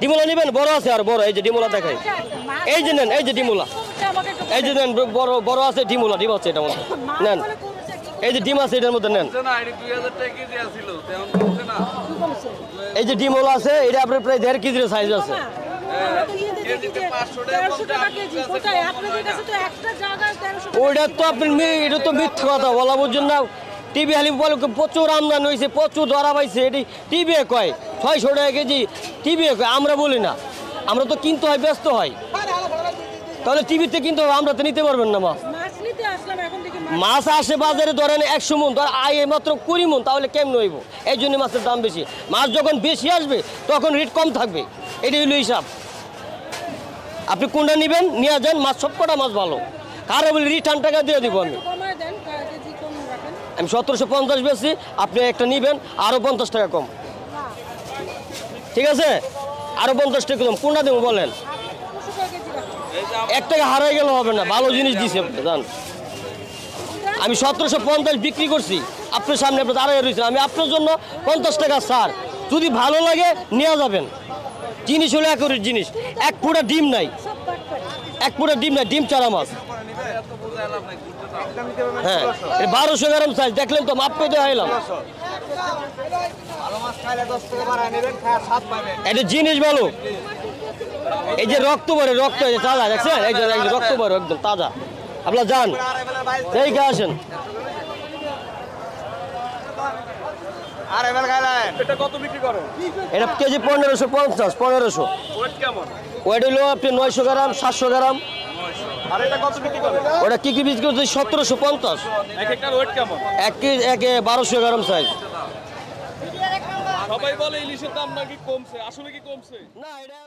ডিমুলা নেবেন? বড় আছে আর বড়, এই যে ডিমুলা দেখাই, এই যে নেন, এই যে ডিমুলা, এই যে নেন, বড় বড় আছে ডিমুলা, ডিম আছে এটার মধ্যে নেন, এই যে ডিম আছে এটার মধ্যে নেন। এই যে ডিমুলা আছে, এটা আপনার প্রায় 1.5 কেজির সাইজ আছে। ওইটা তো আপনি এটা তো মিথ্যা কথা বলা বুঝছেন না। টিভি হালি বলে প্রচুর আমদানি হয়েছে, প্রচুর ধরা পাইছে, এটি টিভি কয় 600 টাকা কেজি, টিভি কয়, আমরা বলি না, আমরা তো কিনতে হয়, ব্যস্ত হয়। তাহলে টিভিতে কিনতে হবে, আমরা তো নিতে পারবেন না মাছ। মাছ আসে বাজারে ধরেন 100 মন, ধর আয় মাত্র 20 মন, তাহলে কেমন হইব? এই জন্য মাছের দাম বেশি। মাছ যখন বেশি আসবে তখন রেট কম থাকবে, এটাই হলো হিসাব। আপনি কোনটা নেবেন নিয়ে যান, মাছ সবকটা মাছ ভালো। কারো বলি রিটার্ন টাকা দিয়ে দিব আমি। আমি 1750 বেশি, আপনি একটা নেবেন আরো 50 টাকা কম, ঠিক আছে? আরো 50 টাকা কম, কোনটা দেবো বলেন? 1 টাকা হারাই গেলে হবে না, ভালো জিনিস দিছে জান। আমি 1750 বিক্রি করছি, আপনার সামনে আপনি দাঁড়িয়ে রয়েছেন, আমি আপনার জন্য 50 টাকা ছাড়। যদি ভালো লাগে নিয়ে যাবেন। জিনিস হলো একরের জিনিস, এক ফুটা ডিম নাই, এক ফুটা ডিম নাই, ডিম চারা মাছ। হ্যাঁ, 1200 গ্রাম সাইজ, দেখলেন তো, মাপ পেতে হইলাম। এটা জিনিস ভালো, এই যে রক্ত ভরে, রক্ত তাজা, দেখছেন? এই যে রক্ত ভরে একদম তাজা। আপনার যান, এই কে আসেন। এটা কত বিক্রি করেন? এটা কেজি 1550, 1500। ওয়েট হলো আপনি 900 গ্রাম, 700 গ্রাম। আর এটা কত বিক্রি করেন? ওটা কি বিক্রি করছে? 1750। এক একটার ওয়েট কেমন? একে 1200 গ্রাম সাইজ। সবাই বলে ইলিশের দাম নাকি কমছে, আসলে কি কমছে? না, এটা